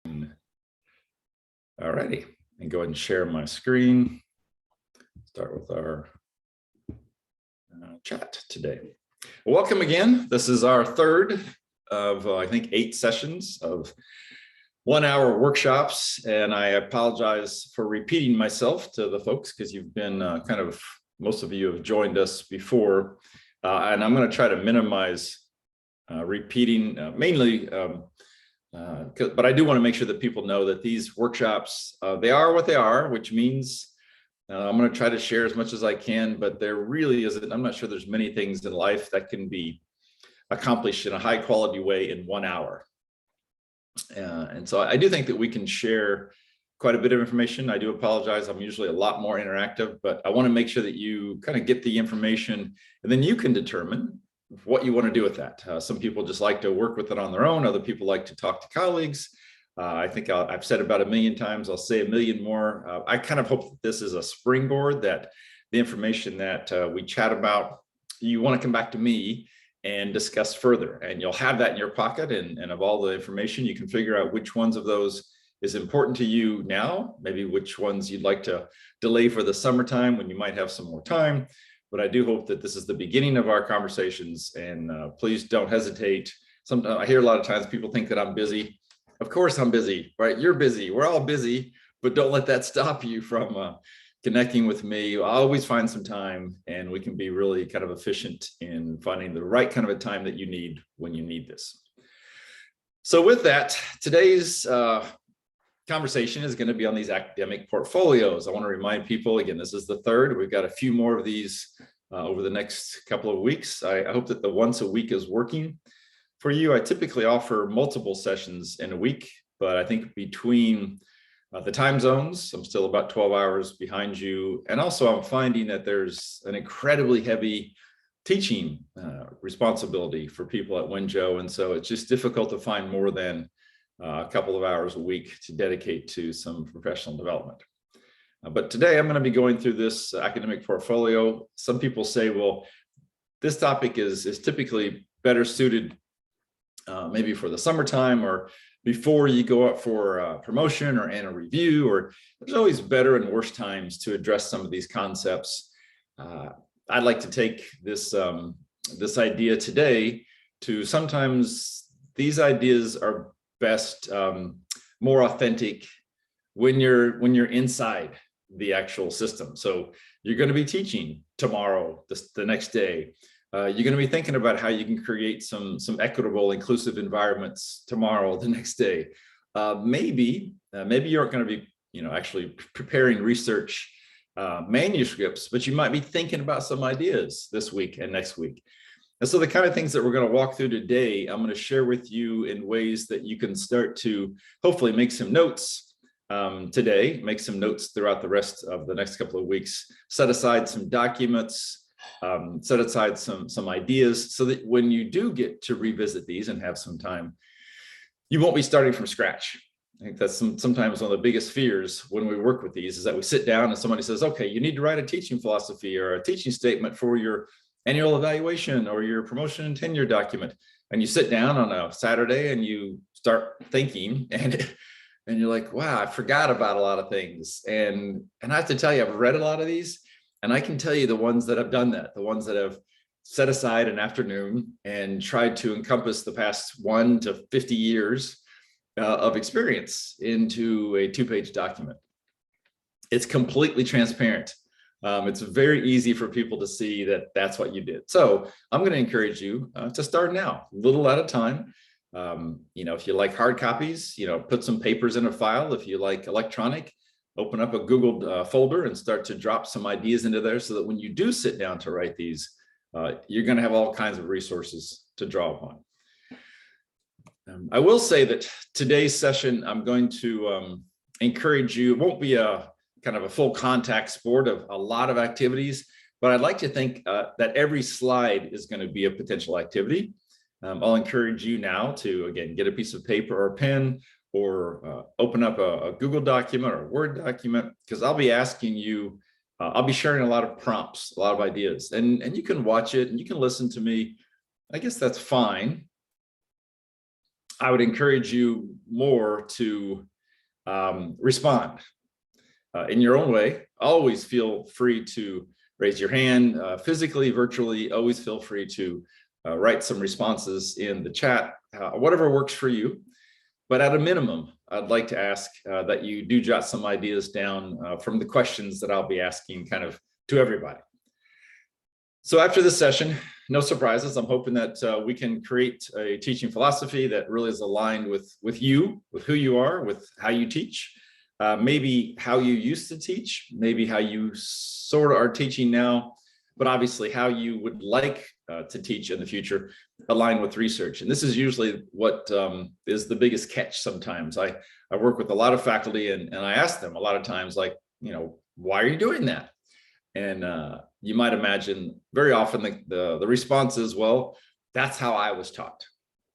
All righty, and go ahead and share my screen. Start with our chat today. Welcome again. This is our third of, I think, 8 sessions of 1-hour workshops. And I apologize for repeating myself to the folks because you've been most of you have joined us before. And I'm going to try to minimize repeating mainly, but I do want to make sure that people know that these workshops, they are what they are, which means I'm going to try to share as much as I can, but there really isn't, I'm not sure there's many things in life that can be accomplished in a high quality way in 1 hour. And so I do think that we can share quite a bit of information. I do apologize. I'm usually a lot more interactive, but I want to make sure that you kind of get the information and then you can determine what you want to do with that. Some people just like to work with it on their own. Other people like to talk to colleagues. I think I've said about 1 million times, I'll say 1 million more. I kind of hope that this is a springboard, that the information that we chat about, you want to come back to me and discuss further. And you'll have that in your pocket, and of all the information, you can figure out which ones of those is important to you now, maybe which ones you'd like to delay for the summertime when you might have some more time. But I do hope that this is the beginning of our conversations, and please don't hesitate. Sometimes I hear a lot of times people think that I'm busy. Of course I'm busy, right? You're busy, we're all busy, but don't let that stop you from connecting with me. I'll always find some time, and we can be really kind of efficient in finding the right kind of a time that you need when you need this. So with that, today's conversation is going to be on these academic portfolios. I want to remind people, again, this is the third. We've got a few more of these over the next couple of weeks. I hope that the once a week is working for you. I typically offer multiple sessions in a week, but I think between the time zones, I'm still about 12 hours behind you. And also I'm finding that there's an incredibly heavy teaching responsibility for people at Winjo. And so it's just difficult to find more than a couple of hours a week to dedicate to some professional development. But today I'm going to be going through this academic portfolio. Some people say, well, this topic is typically better suited maybe for the summertime or before you go up for promotion or annual review, or there's always better and worse times to address some of these concepts. I'd like to take this, this idea today to sometimes these ideas are best, more authentic when you're inside the actual system. So you're going to be teaching tomorrow, the next day. You're going to be thinking about how you can create some equitable, inclusive environments tomorrow, the next day. Maybe you aren't going to be, actually preparing research manuscripts, but you might be thinking about some ideas this week and next week. And so the kind of things that we're going to walk through today, I'm going to share with you in ways that you can start to hopefully make some notes today, make some notes throughout the rest of the next couple of weeks, set aside some documents, set aside some ideas so that when you do get to revisit these and have some time, you won't be starting from scratch. I think that's sometimes one of the biggest fears when we work with these is that we sit down and somebody says, okay, you need to write a teaching philosophy or a teaching statement for your annual evaluation or your promotion and tenure document. And you sit down on a Saturday and you start thinking and you're like, wow, I forgot about a lot of things. And I have to tell you, I've read a lot of these, and I can tell you the ones that have done that, the ones that have set aside an afternoon and tried to encompass the past 1 to 50 years of experience into a 2-page document. It's completely transparent. It's very easy for people to see that that's what you did. So I'm going to encourage you to start now, little at a time. If you like hard copies, put some papers in a file. If you like electronic, open up a Google folder and start to drop some ideas into there so that when you do sit down to write these, you're going to have all kinds of resources to draw upon. I will say that today's session, I'm going to encourage you, it won't be a kind of a full contact sport of a lot of activities, but I'd like to think that every slide is going to be a potential activity. I'll encourage you now to, again, get a piece of paper or a pen or open up a Google document or a Word document, because I'll be asking you, I'll be sharing a lot of prompts, a lot of ideas, and you can watch it and you can listen to me. I guess that's fine. I would encourage you more to respond in your own way. Always feel free to raise your hand physically, virtually. Always feel free to write some responses in the chat, whatever works for you. But at a minimum, I'd like to ask that you do jot some ideas down from the questions that I'll be asking kind of to everybody. So after this session, no surprises. I'm hoping that we can create a teaching philosophy that really is aligned with you, with who you are, with how you teach, maybe how you used to teach, maybe how you sort of are teaching now, but obviously how you would like to teach in the future, aligned with research. And this is usually what is the biggest catch sometimes. I work with a lot of faculty and I ask them a lot of times, like, why are you doing that? And you might imagine very often the response is, well, that's how I was taught.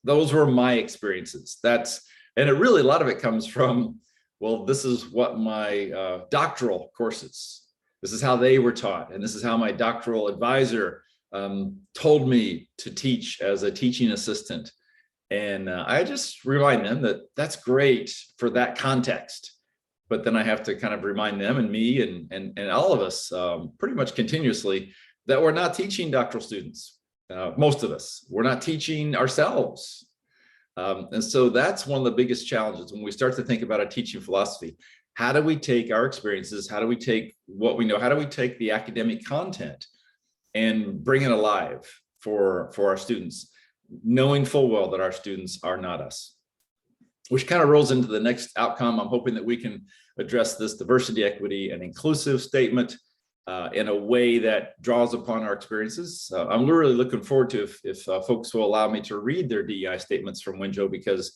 Those were my experiences. And it really, a lot of it comes from, well, this is what my doctoral courses, this is how they were taught. And this is how my doctoral advisor told me to teach as a teaching assistant. And I just remind them that that's great for that context. But then I have to kind of remind them and me and all of us pretty much continuously that we're not teaching doctoral students. Most of us, we're not teaching ourselves. And so that's one of the biggest challenges when we start to think about a teaching philosophy. How do we take our experiences? How do we take what we know? How do we take the academic content and bring it alive for our students, knowing full well that our students are not us? Which kind of rolls into the next outcome. I'm hoping that we can address this diversity, equity, and inclusive statement in a way that draws upon our experiences. I'm really looking forward to if folks will allow me to read their DEI statements from Winjo, because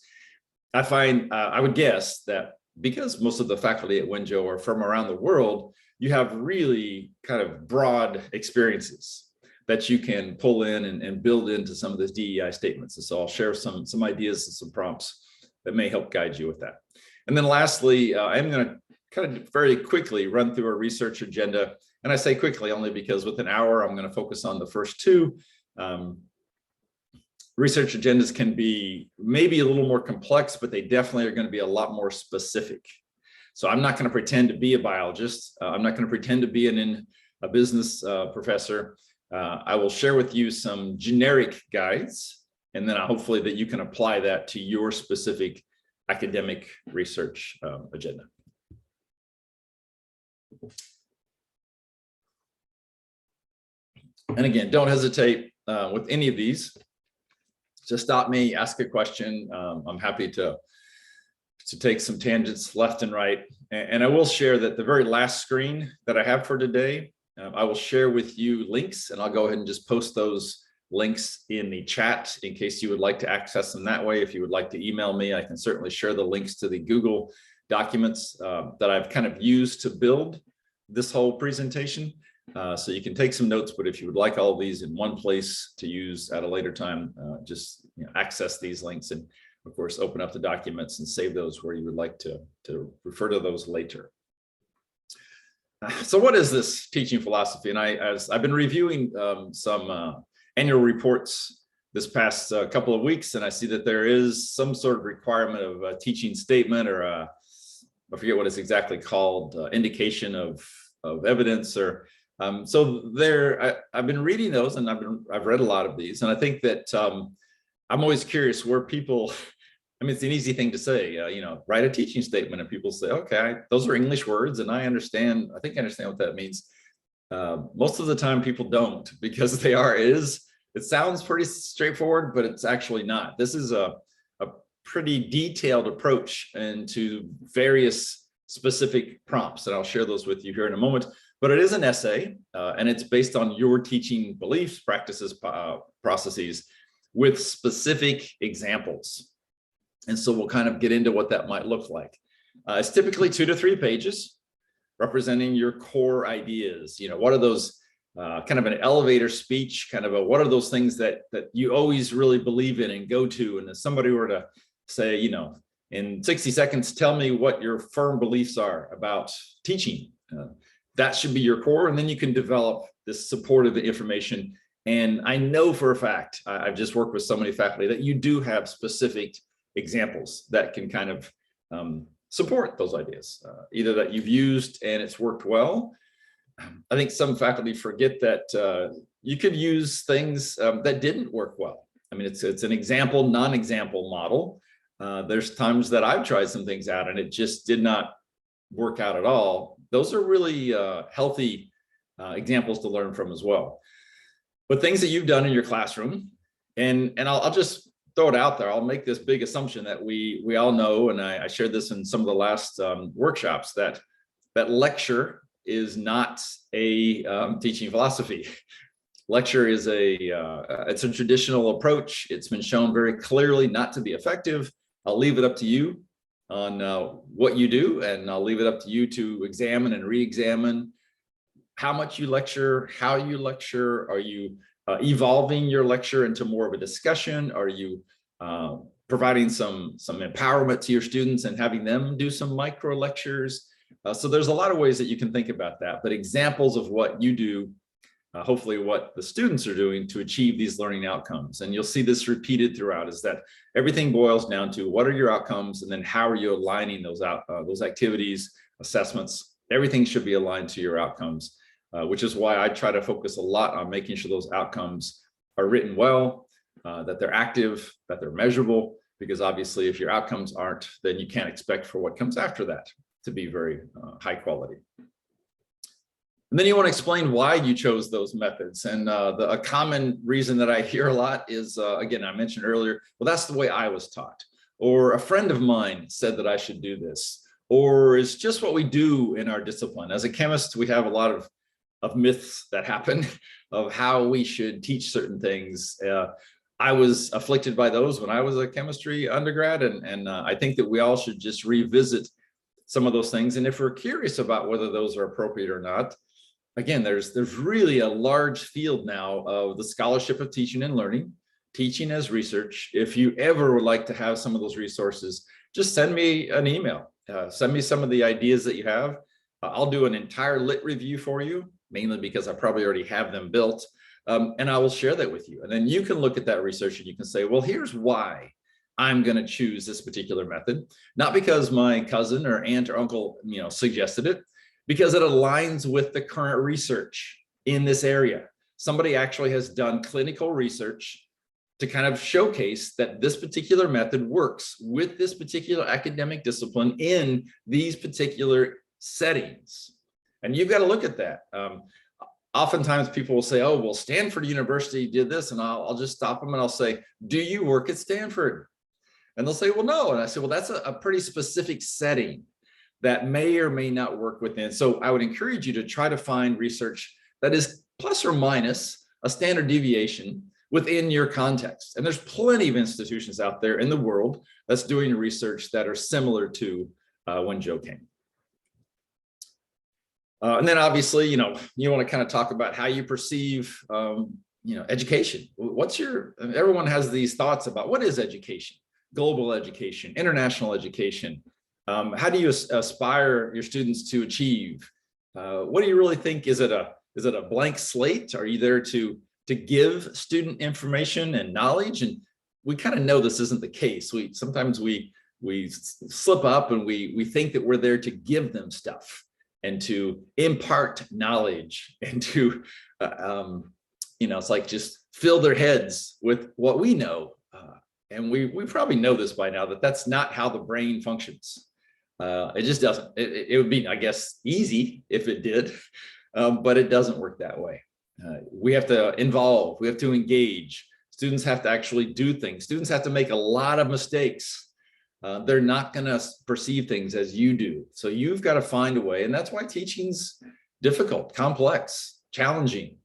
I find, I would guess that because most of the faculty at Winjo are from around the world, you have really kind of broad experiences that you can pull in and build into some of those DEI statements. And so I'll share some ideas and some prompts that may help guide you with that. And then lastly, I'm going to kind of very quickly run through a research agenda. And I say quickly only because with an hour, I'm going to focus on the first two. Research agendas can be maybe a little more complex, but they definitely are going to be a lot more specific. So I'm not going to pretend to be a biologist. I'm not going to pretend to be a business professor. I will share with you some generic guides, and then hopefully that you can apply that to your specific academic research agenda. And again, don't hesitate with any of these. Just stop me, ask a question. I'm happy to take some tangents left and right. And I will share that the very last screen that I have for today, I will share with you links, and I'll go ahead and just post those links in the chat in case you would like to access them that way. If you would like to email me, I can certainly share the links to the Google documents that I've kind of used to build this whole presentation. So you can take some notes, but if you would like all of these in one place to use at a later time, just access these links and of course open up the documents and save those where you would like to refer to those later. So what is this teaching philosophy? And as I've been reviewing some annual reports this past couple of weeks, and I see that there is some sort of requirement of a teaching statement or I forget what it's exactly called, indication of evidence or so there. I've been reading those and I've read a lot of these, and I think that I'm always curious where people, I mean, it's an easy thing to say, write a teaching statement, and people say, okay, those are English words and I think I understand what that means. Most of the time people don't, because it sounds pretty straightforward, but it's actually not. This is a pretty detailed approach into various specific prompts, and I'll share those with you here in a moment. But it is an essay, and it's based on your teaching beliefs, practices, processes with specific examples. And so we'll kind of get into what that might look like. It's typically 2 to 3 pages representing your core ideas. What are those kind of an elevator speech, kind of what are those things that you always really believe in and go to? And if somebody were to say, in 60 seconds, tell me what your firm beliefs are about teaching. That should be your core, and then you can develop this supportive information. And I know for a fact, I've just worked with so many faculty, that you do have specific examples that can kind of support those ideas, either that you've used and it's worked well. I think some faculty forget that you could use things that didn't work well. I mean, it's an example, non-example model. There's times that I've tried some things out and it just did not work out at all. Those are really healthy examples to learn from as well. But things that you've done in your classroom, and I'll just throw it out there. I'll make this big assumption that we all know, and I shared this in some of the last workshops, that lecture is not a teaching philosophy. Lecture is it's a traditional approach. It's been shown very clearly not to be effective. I'll leave it up to you on what you do, and I'll leave it up to you to examine and re-examine how much you lecture, how you lecture. Are you evolving your lecture into more of a discussion? Are you providing some empowerment to your students and having them do some micro lectures? So there's a lot of ways that you can think about that, but examples of what you do, hopefully what the students are doing to achieve these learning outcomes. And you'll see this repeated throughout, is that everything boils down to what are your outcomes, and then how are you aligning those activities, assessments. Everything should be aligned to your outcomes, which is why I try to focus a lot on making sure those outcomes are written well, that they're active, that they're measurable, because obviously if your outcomes aren't, then you can't expect for what comes after that to be very high quality. And then you want to explain why you chose those methods. And a common reason that I hear a lot is, again, I mentioned earlier, well, that's the way I was taught. Or a friend of mine said that I should do this. Or it's just what we do in our discipline. As a chemist, we have a lot of myths that happen of how we should teach certain things. I was afflicted by those when I was a chemistry undergrad. And I think that we all should just revisit some of those things. And if we're curious about whether those are appropriate or not, again, there's really a large field now of the scholarship of teaching and learning, teaching as research. If you ever would like to have some of those resources, just send me an email. Send me some of the ideas that you have. I'll do an entire lit review for you, mainly because I probably already have them built. And I will share that with you. And then you can look at that research and you can say, well, here's why I'm going to choose this particular method. Not because my cousin or aunt or uncle, suggested it, because it aligns with the current research in this area. Somebody actually has done clinical research to kind of showcase that this particular method works with this particular academic discipline in these particular settings. And you've got to look at that. Oftentimes people will say, oh, well, Stanford University did this, and I'll just stop them and I'll say, do you work at Stanford? And they'll say, well, no. And I say, well, that's a pretty specific setting that may or may not work within. So I would encourage you to try to find research that is plus or minus a standard deviation within your context. And there's plenty of institutions out there in the world that's doing research that are similar to when Joe came. And then obviously, you want to kind of talk about how you perceive, education. Everyone has these thoughts about what is education, global education, international education. How do you aspire your students to achieve? What do you really think? Is it a blank slate? Are you there to give student information and knowledge? And we kind of know this isn't the case. Sometimes we slip up and we think that we're there to give them stuff and to impart knowledge and to, it's like just fill their heads with what we know. And we probably know this by now, that that's not how the brain functions. It just doesn't. It would be, I guess, easy if it did, but it doesn't work that way. We have to involve, we have to engage. Students have to actually do things. Students have to make a lot of mistakes. They're not going to perceive things as you do. So you've got to find a way. And that's why teaching's difficult, complex, challenging,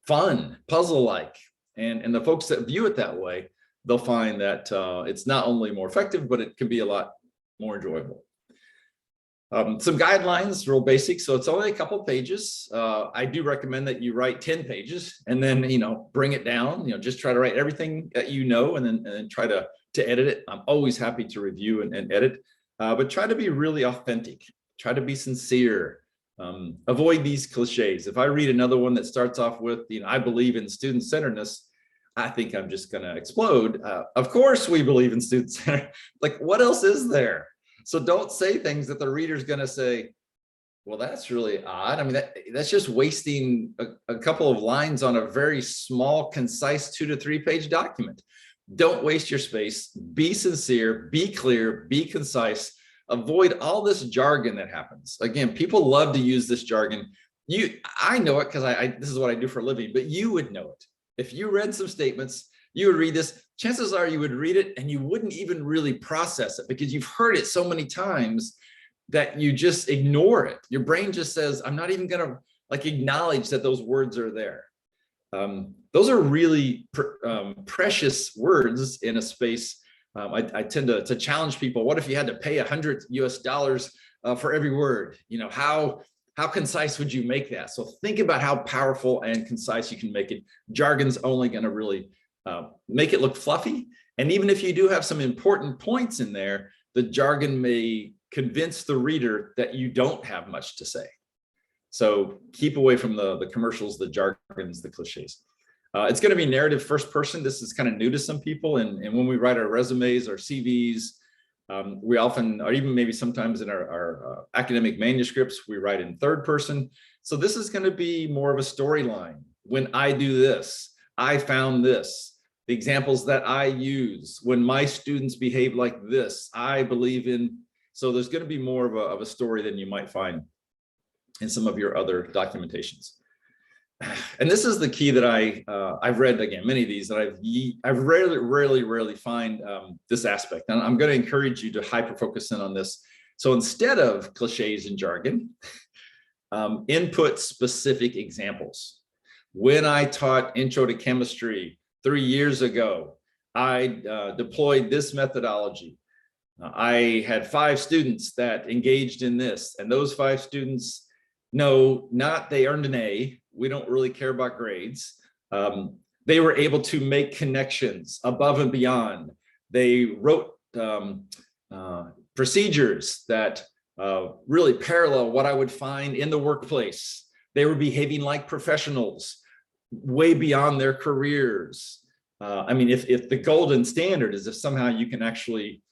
fun, puzzle-like. And the folks that view it that way, they'll find that it's not only more effective, but it can be a lot more enjoyable. Some guidelines, real basic. So it's only a couple pages. I do recommend that you write 10 pages and then, bring it down, just try to write everything that and then try to edit it. I'm always happy to review and edit, but try to be really authentic, try to be sincere, avoid these cliches. If I read another one that starts off with, I believe in student-centeredness, I think I'm just going to explode. Of course, we believe in student center. Like, what else is there? So don't say things that the reader's going to say, well, that's really odd. I mean, that's just wasting a couple of lines on a very small, concise 2 to 3 page document. Don't waste your space. Be sincere, be clear, be concise. Avoid all this jargon that happens. Again, people love to use this jargon. I know it because this is what I do for a living, but you would know it. If you read some statements, you would read this. Chances are you would read it and you wouldn't even really process it because you've heard it so many times that you just ignore it. Your brain just says, I'm not even going to like acknowledge that those words are there. Those are really precious words in a space. I tend to challenge people. What if you had to pay $100 US for every word? You know, how concise would you make that? So think about how powerful and concise you can make it. Jargon's only going to really make it look fluffy. And even if you do have some important points in there, the jargon may convince the reader that you don't have much to say. So keep away from the commercials, the jargons, the cliches. It's going to be narrative first person. This is kind of new to some people. And when we write our resumes or CVs, we often, or even maybe sometimes in our academic manuscripts, we write in third person. So this is going to be more of a storyline. When I do this, I found this. The examples that I use, when my students behave like this, I believe in. So there's going to be more of a story than you might find in some of your other documentations. And this is the key that I've read, again, many of these that I've rarely find this aspect. And I'm going to encourage you to hyper focus in on this. So instead of cliches and jargon, input specific examples. When I taught Intro to Chemistry 3 years ago, I deployed this methodology. I had 5 students that engaged in this, and those 5 students, no, not they earned an A. We don't really care about grades. They were able to make connections above and beyond. They wrote procedures that really parallel what I would find in the workplace. They were behaving like professionals, way beyond their careers. I mean, if the golden standard is if somehow you can actually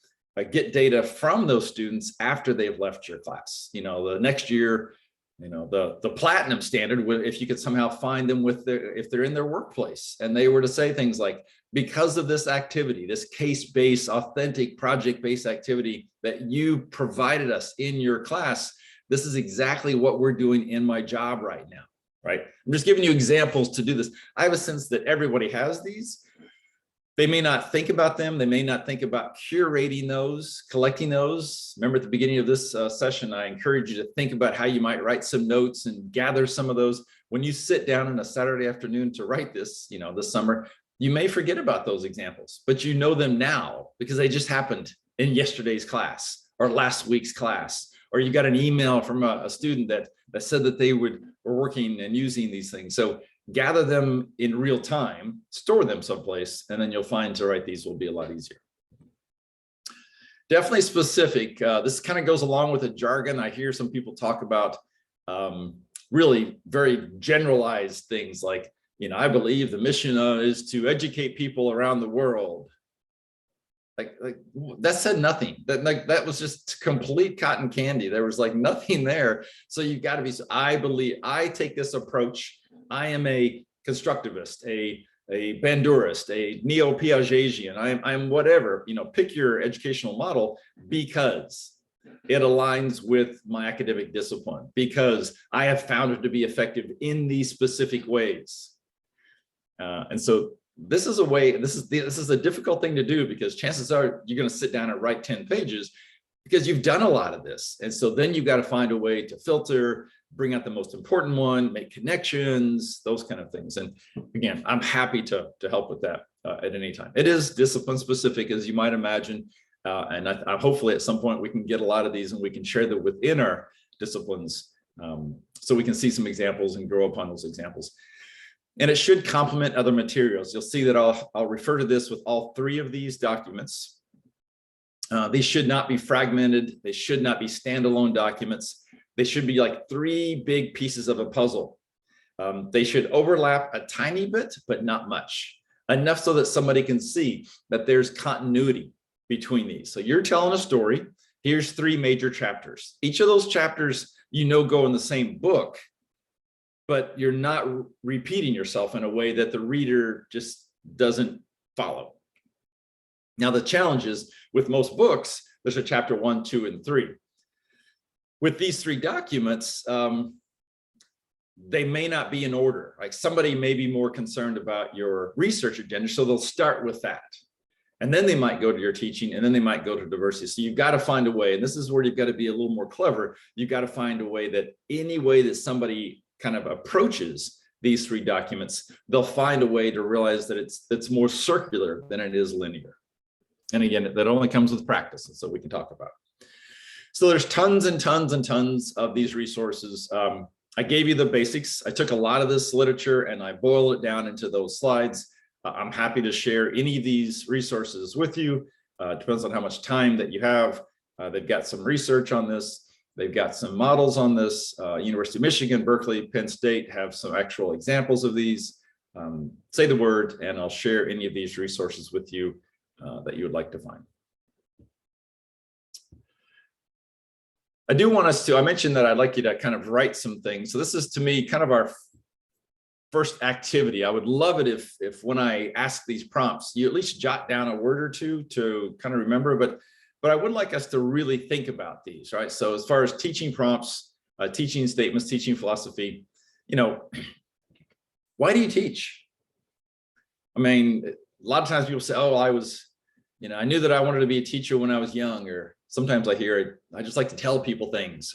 get data from those students after they've left your class, you know, the next year, you know, the platinum standard, if you could somehow find them if they're in their workplace and they were to say things like, because of this activity, this case-based, authentic, project-based activity that you provided us in your class, this is exactly what we're doing in my job right now, right? I'm just giving you examples to do this. I have a sense that everybody has these. They may not think about them. They may not think about curating those, collecting those. Remember at the beginning of this session, I encourage you to think about how you might write some notes and gather some of those. When you sit down on a Saturday afternoon to write this, you know, this summer, you may forget about those examples, but you know them now because they just happened in yesterday's class or last week's class, or you got an email from a student that said that they were working and using these things. So gather them in real time, store them someplace, and then you'll find to write these will be a lot easier. Definitely specific. This kind of goes along with the jargon. I hear some people talk about really very generalized things like, you know, I believe the mission is to educate people around the world. Like that said nothing. That was just complete cotton candy. There was like nothing there. So you've got to be, I believe, I take this approach. I am a constructivist, a Bandurist, a neo-Piagetian. I'm whatever, you know, pick your educational model because it aligns with my academic discipline, because I have found it to be effective in these specific ways. And so this is a way, this is a difficult thing to do because chances are you're going to sit down and write 10 pages because you've done a lot of this. And so then you've got to find a way to filter, bring out the most important one, make connections, those kind of things. And again, I'm happy to help with that at any time. It is discipline specific, as you might imagine. And I hopefully at some point we can get a lot of these and we can share them within our disciplines so we can see some examples and grow upon those examples. And it should complement other materials. You'll see that I'll refer to this with all 3 of these documents. These should not be fragmented. They should not be standalone documents. They should be like 3 big pieces of a puzzle. They should overlap a tiny bit, but not much. enough so that somebody can see that there's continuity between these. So you're telling a story. Here's 3 major chapters. Each of those chapters, go in the same book, but you're not repeating yourself in a way that the reader just doesn't follow. Now, the challenge is with most books, there's a chapter 1, 2, and 3. With these 3 documents, they may not be in order. Like somebody may be more concerned about your research agenda, so they'll start with that. And then they might go to your teaching, and then they might go to diversity. So you've got to find a way, and this is where you've got to be a little more clever. You've got to find a way that any way that somebody kind of approaches these 3 documents, they'll find a way to realize that it's more circular than it is linear. And again, that only comes with practice, and so we can talk about it. So there's tons and tons and tons of these resources. I gave you the basics. I took a lot of this literature and I boiled it down into those slides. I'm happy to share any of these resources with you. It depends on how much time that you have. They've got some research on this. They've got some models on this. University of Michigan, Berkeley, Penn State have some actual examples of these. Say the word and I'll share any of these resources with you that you would like to find. I do want us to, I mentioned that I'd like you to kind of write some things. So this is to me kind of our first activity. I would love it if when I ask these prompts, you at least jot down a word or two to kind of remember, but I would like us to really think about these, right? So as far as teaching prompts, teaching statements, teaching philosophy, why do you teach? I mean, a lot of times people say, oh, I knew that I wanted to be a teacher when I was young, or sometimes I hear it, I just like to tell people things,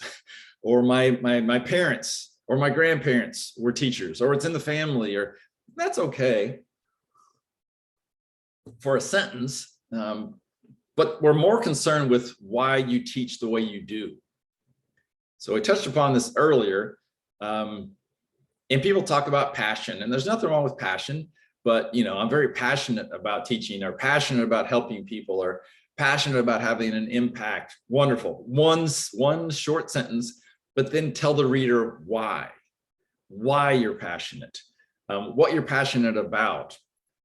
or my parents or my grandparents were teachers, or it's in the family, or that's okay for a sentence. But we're more concerned with why you teach the way you do. So I touched upon this earlier, and people talk about passion, and there's nothing wrong with passion, but I'm very passionate about teaching, or passionate about helping people, or passionate about having an impact. Wonderful. One short sentence, but then tell the reader why you're passionate, what you're passionate about,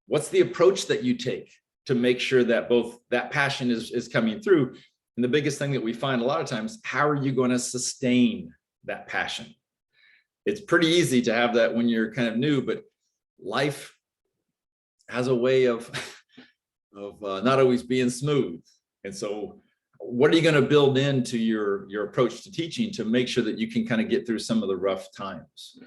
what's the approach that you take to make sure that both that passion is coming through. And the biggest thing that we find a lot of times, how are you going to sustain that passion? It's pretty easy to have that when you're kind of new, but life has a way of not always being smooth. And so what are you going to build into your approach to teaching to make sure that you can kind of get through some of the rough times?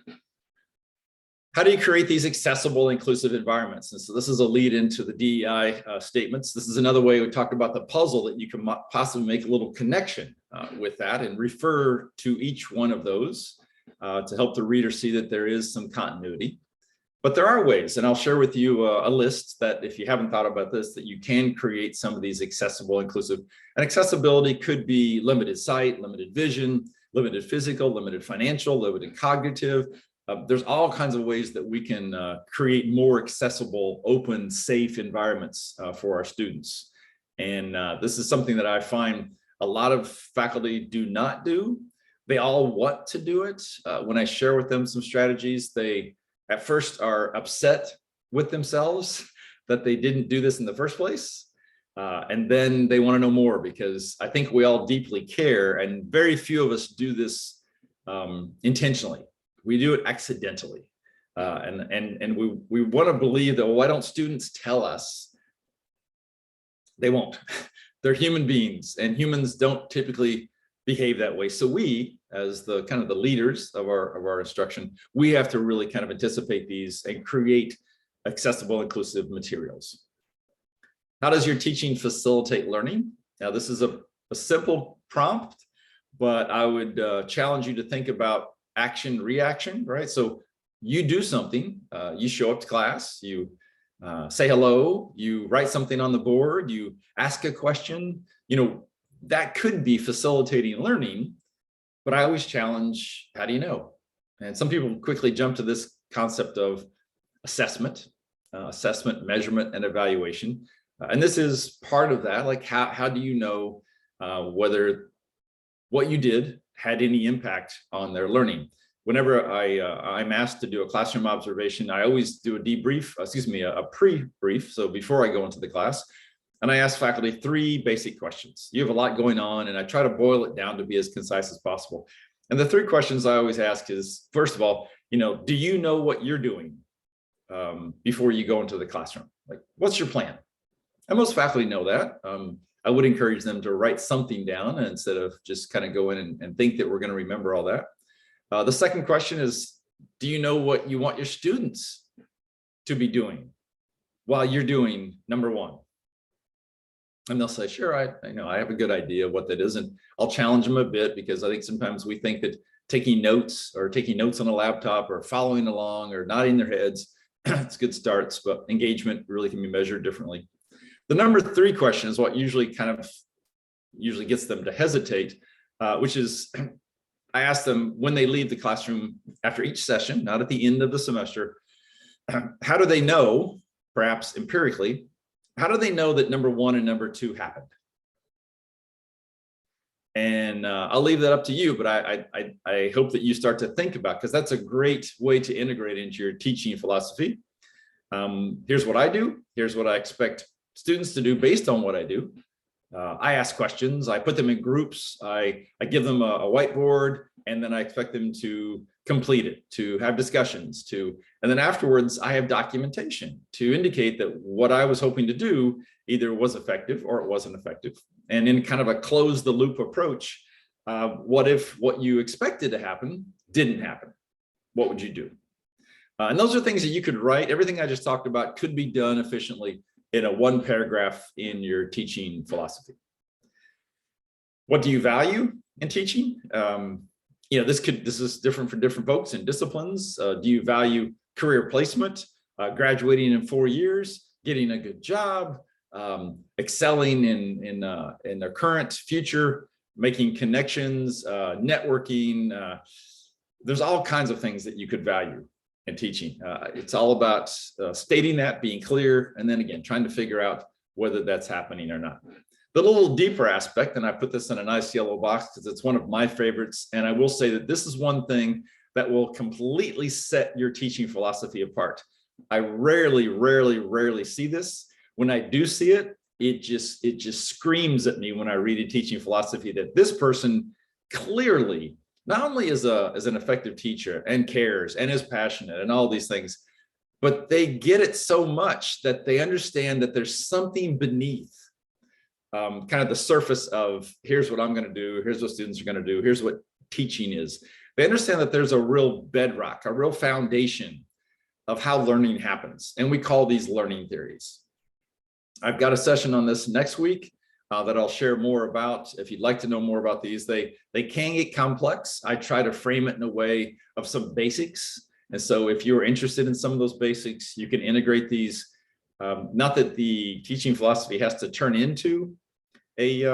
How do you create these accessible, inclusive environments? And so this is a lead into the DEI statements. This is another way we talked about the puzzle that you can possibly make a little connection with that and refer to each one of those to help the reader see that there is some continuity. But there are ways, and I'll share with you a list that if you haven't thought about this, that you can create some of these accessible, inclusive. And accessibility could be limited sight, limited vision, limited physical, limited financial, limited cognitive. There's all kinds of ways that we can create more accessible, open, safe environments for our students. And this is something that I find a lot of faculty do not do. They all want to do it. When I share with them some strategies, they at first are upset with themselves that they didn't do this in the first place. And then they want to know more, because I think we all deeply care, and very few of us do this intentionally. We do it accidentally. And we want to believe that, well, why don't students tell us? They won't. They're human beings, and humans don't typically behave that way. So we, as the kind of the leaders of our instruction, we have to really kind of anticipate these and create accessible, inclusive materials. How does your teaching facilitate learning? Now, this is a simple prompt, but I would challenge you to think about action, reaction, right? So you do something, you show up to class, you say hello, you write something on the board, you ask a question, that could be facilitating learning, but I always challenge, how do you know? And some people quickly jump to this concept of assessment, measurement, and evaluation. And this is part of that. Like, how do you know whether what you did had any impact on their learning? whenever I'm asked to do a classroom observation, I always do a debrief, a pre-brief. So before I go into the class, and I ask faculty 3 basic questions. You have a lot going on, and I try to boil it down to be as concise as possible. And the 3 questions I always ask is, first of all, do you know what you're doing before you go into the classroom? Like, what's your plan? And most faculty know that. I would encourage them to write something down instead of just kind of go in and think that we're going to remember all that. The second question is, do you know what you want your students to be doing while you're doing number 1? And they'll say, sure, I know, I have a good idea of what that is. And I'll challenge them a bit, because I think sometimes we think that taking notes on a laptop or following along or nodding their heads, it's good starts, but engagement really can be measured differently. The number 3 question is what usually gets them to hesitate, which is, I ask them when they leave the classroom after each session, not at the end of the semester, how do they know, perhaps empirically, how do they know that number 1 and number 2 happened? And I'll leave that up to you, but I hope that you start to think about, because that's a great way to integrate into your teaching philosophy. Here's what I do. Here's what I expect students to do based on what I do. I ask questions. I put them in groups. I give them a whiteboard, and then I expect them to complete it, to have discussions, and then afterwards I have documentation to indicate that what I was hoping to do either was effective or it wasn't effective. And in kind of a close the loop approach, what if what you expected to happen didn't happen? What would you do? And those are things that you could write. Everything I just talked about could be done efficiently in a 1 paragraph in your teaching philosophy. What do you value in teaching? This is different for different folks and disciplines. Do you value career placement, graduating in 4 years, getting a good job, excelling in their current future, making connections, networking? There's all kinds of things that you could value in teaching. It's all about stating that, being clear, and then again, trying to figure out whether that's happening or not. The little deeper aspect, and I put this in a nice yellow box because it's one of my favorites, and I will say that this is one thing that will completely set your teaching philosophy apart. I rarely see this. When I do see it, it just screams at me when I read a teaching philosophy that this person clearly not only is an effective teacher and cares and is passionate and all these things, but they get it so much that they understand that there's something beneath kind of the surface of, here's what I'm going to do, here's what students are going to do, here's what teaching is. They understand that there's a real bedrock, a real foundation of how learning happens. And we call these learning theories. I've got a session on this next week that I'll share more about. If you'd like to know more about these, they can get complex. I try to frame it in a way of some basics. And so if you're interested in some of those basics, you can integrate these. Not that the teaching philosophy has to turn into a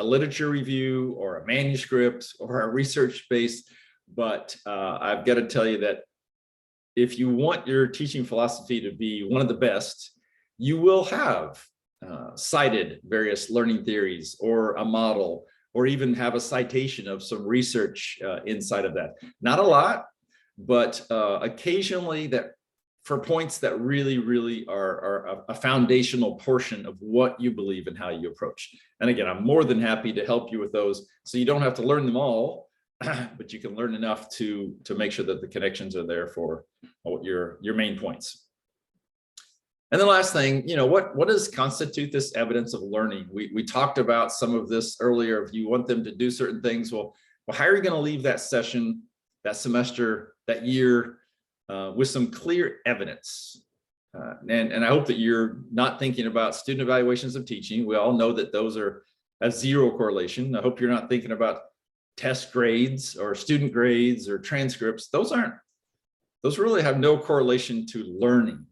literature review or a manuscript or a research base, but I've got to tell you that if you want your teaching philosophy to be one of the best, you will have cited various learning theories or a model, or even have a citation of some research inside of that. Not a lot, but occasionally that for points that really are a foundational portion of what you believe and how you approach. And again, I'm more than happy to help you with those, so you don't have to learn them all, but you can learn enough to make sure that the connections are there for your main points. And the last thing, what does constitute this evidence of learning? We talked about some of this earlier. If you want them to do certain things, well, how are you going to leave that session, that semester, that year with some clear evidence? And I hope that you're not thinking about student evaluations of teaching. We all know that those are a zero correlation. I hope you're not thinking about test grades or student grades or transcripts. Those really have no correlation to learning.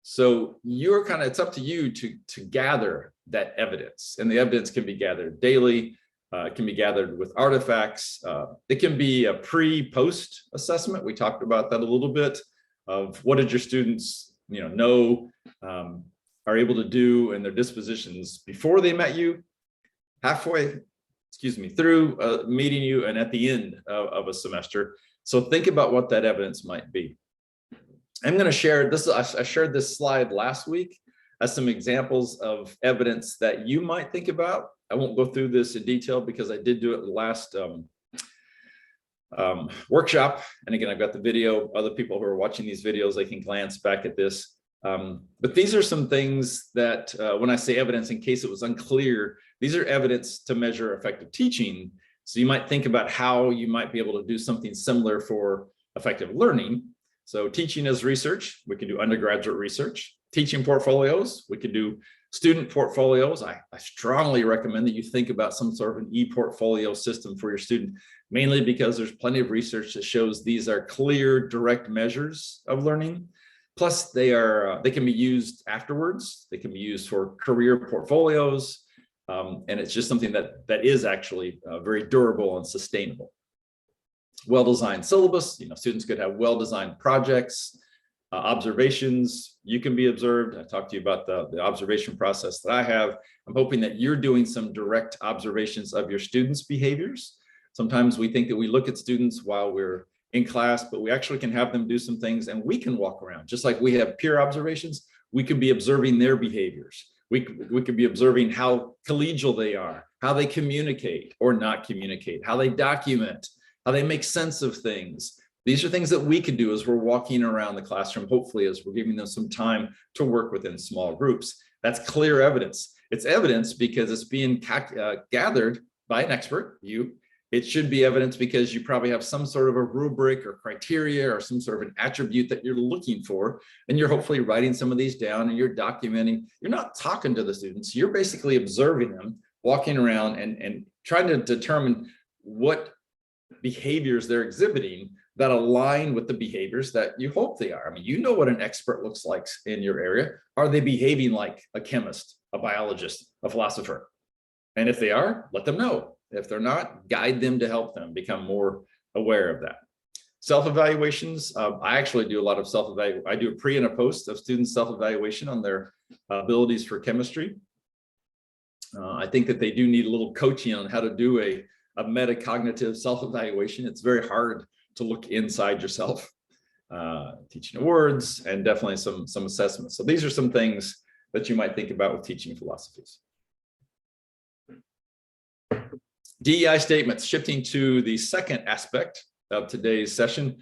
So it's up to you to gather that evidence, and the evidence can be gathered daily. It can be gathered with artifacts. It can be a pre-post assessment. We talked about that a little bit, of what did your students know, are able to do, and their dispositions before they met you, halfway through meeting you and at the end of a semester. So think about what that evidence might be. I'm going to share this. I shared this slide last week as some examples of evidence that you might think about. I won't go through this in detail because I did do it the last workshop. And again, I've got the video. Other people who are watching these videos, they can glance back at this. But these are some things that when I say evidence, in case it was unclear, these are evidence to measure effective teaching. So you might think about how you might be able to do something similar for effective learning. So teaching as research, we can do undergraduate research. Teaching portfolios, we could do student portfolios. I strongly recommend that you think about some sort of an e-portfolio system for your student, mainly because there's plenty of research that shows these are clear, direct measures of learning. Plus, they can be used afterwards. They can be used for career portfolios, and it's just something that is actually very durable and sustainable. Well-designed syllabus. Students could have well-designed projects. Observations, you can be observed. I talked to you about the observation process that I have. I'm hoping that you're doing some direct observations of your students' behaviors. Sometimes we think that we look at students while we're in class, but we actually can have them do some things and we can walk around. Just like we have peer observations, we can be observing their behaviors. We could be observing how collegial they are, how they communicate or not communicate, how they document, how they make sense of things. These are things that we can do as we're walking around the classroom, hopefully as we're giving them some time to work within small groups. That's clear evidence. It's evidence because it's being gathered by an expert, you. It should be evidence because you probably have some sort of a rubric or criteria or some sort of an attribute that you're looking for. And you're hopefully writing some of these down and you're documenting. You're not talking to the students. You're basically observing them, walking around and trying to determine what behaviors they're exhibiting that align with the behaviors that you hope they are. I mean, you know what an expert looks like in your area. Are they behaving like a chemist, a biologist, a philosopher? And if they are, let them know. If they're not, guide them to help them become more aware of that. Self-evaluations, I actually do a lot of self-evaluation. I do a pre and a post of students' self-evaluation on their abilities for chemistry. I think that they do need a little coaching on how to do a metacognitive self-evaluation. It's very hard to look inside yourself, teaching awards, and definitely some assessments. So these are some things that you might think about with teaching philosophies. DEI statements, shifting to the second aspect of today's session.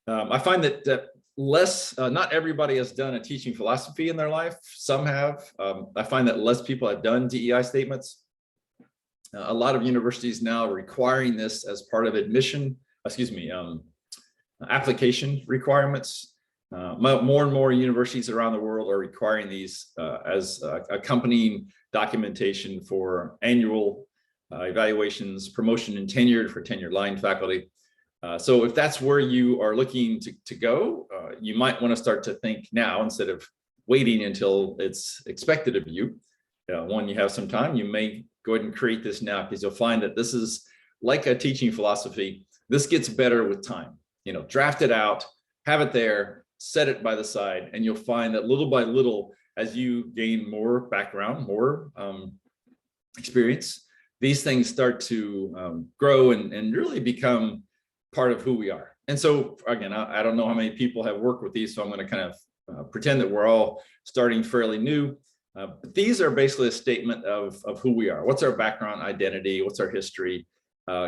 I find that not everybody has done a teaching philosophy in their life. Some have. I find that less people have done DEI statements. A lot of universities now are requiring this as part of application requirements. More and more universities around the world are requiring these as accompanying documentation for annual evaluations, promotion and tenure for tenured line faculty. So if that's where you are looking to go, you might want to start to think now instead of waiting until it's expected of you. When you have some time, you may go ahead and create this now, because you'll find that this is like a teaching philosophy. This gets better with time. Draft it out, have it there, set it by the side, and you'll find that little by little, as you gain more background, more experience, these things start to grow and really become part of who we are. And so again, I don't know how many people have worked with these, so I'm going to kind of pretend that we're all starting fairly new. But these are basically a statement of who we are. What's our background, identity? What's our history?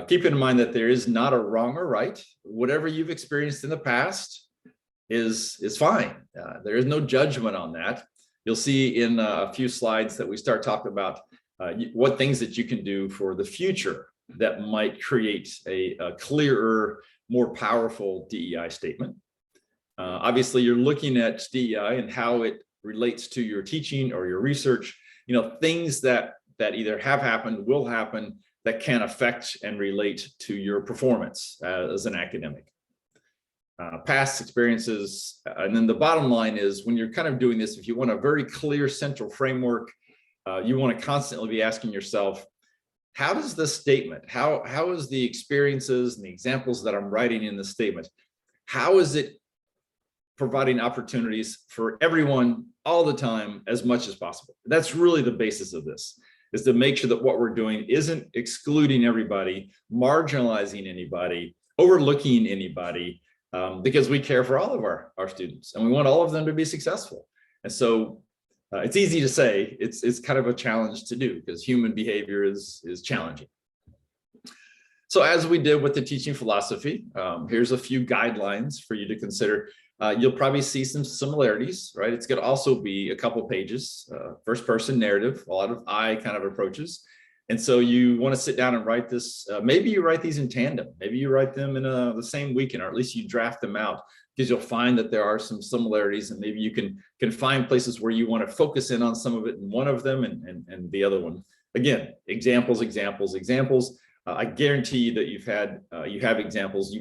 Keep in mind that there is not a wrong or right. Whatever you've experienced in the past is fine. There is no judgment on that. You'll see in a few slides that we start talking about what things that you can do for the future that might create a clearer, more powerful DEI statement. Obviously, you're looking at DEI and how it relates to your teaching or your research, things that either have happened, will happen, that can affect and relate to your performance as an academic. Past experiences. And then the bottom line is, when you're kind of doing this, if you want a very clear central framework, you want to constantly be asking yourself, how does this statement, how is the experiences and the examples that I'm writing in the statement, how is it providing opportunities for everyone all the time as much as possible? That's really the basis of this. is to make sure that what we're doing isn't excluding everybody, marginalizing anybody, overlooking anybody, because we care for all of our students and we want all of them to be successful. And so it's easy to say, it's kind of a challenge to do because human behavior is challenging. So as we did with the teaching philosophy, here's a few guidelines for you to consider. You'll probably see some similarities, right? It's going to also be a couple pages, first person narrative, a lot of I kind of approaches. And so you want to sit down and write this. Maybe you write these in tandem. Maybe you write them in the same weekend, or at least you draft them out, because you'll find that there are some similarities, and maybe you can find places where you want to focus in on some of it in one of them and the other one. Again, examples. I guarantee that you have examples.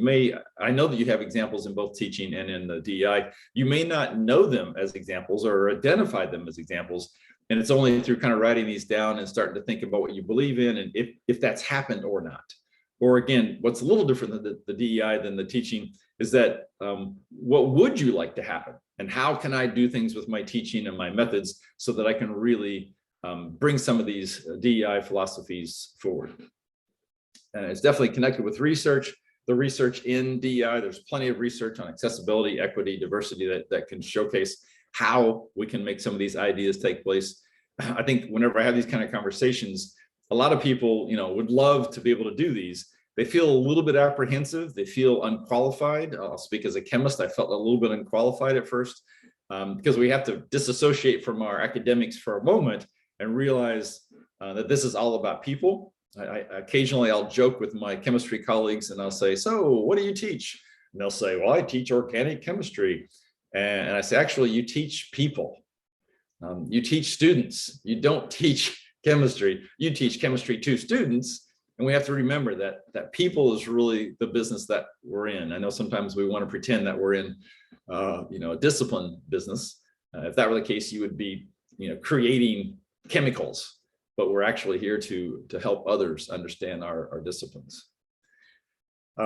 I know that you have examples in both teaching and in the DEI. You may not know them as examples or identify them as examples. And it's only through kind of writing these down and starting to think about what you believe in and if that's happened or not. Or again, what's a little different than the DEI than the teaching is that what would you like to happen? And how can I do things with my teaching and my methods so that I can really bring some of these DEI philosophies forward? It's definitely connected with research. The research in DEI, there's plenty of research on accessibility, equity, diversity that can showcase how we can make some of these ideas take place. I think whenever I have these kind of conversations, a lot of people, would love to be able to do these. They feel a little bit apprehensive. They feel unqualified. I'll speak as a chemist. I felt a little bit unqualified at first because we have to disassociate from our academics for a moment and realize that this is all about people. Occasionally I'll joke with my chemistry colleagues and I'll say, so what do you teach? And they'll say, well, I teach organic chemistry. And I say, actually, you teach people. You teach students. You don't teach chemistry. You teach chemistry to students. And we have to remember that people is really the business that we're in. I know sometimes we want to pretend that we're in, a discipline business. If that were the case, you would be, creating chemicals. But we're actually here to help others understand our disciplines.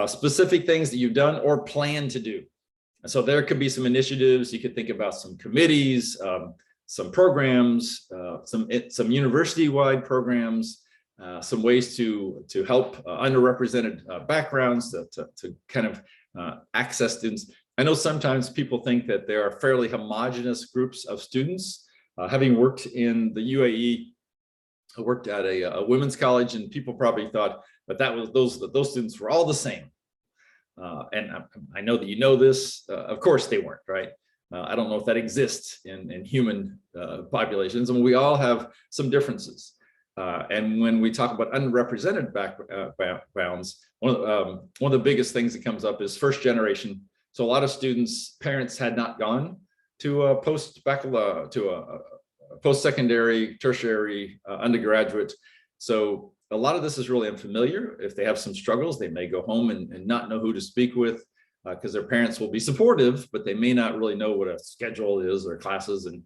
Specific things that you've done or plan to do. So there could be some initiatives. You could think about some committees, some programs, some university-wide programs, some ways to help underrepresented backgrounds to kind of access students. I know sometimes people think that there are fairly homogeneous groups of students. Having worked in the UAE, I worked at a women's college, and people probably thought that those students were all the same. And I know that you know this. Of course they weren't, right? I don't know if that exists in human populations, and we all have some differences. And when we talk about underrepresented backgrounds, one of the biggest things that comes up is first generation. So a lot of students' parents had not gone to a post-secondary, tertiary, undergraduate. So a lot of this is really unfamiliar. If they have some struggles, they may go home and not know who to speak with because their parents will be supportive, but they may not really know what a schedule is or classes. And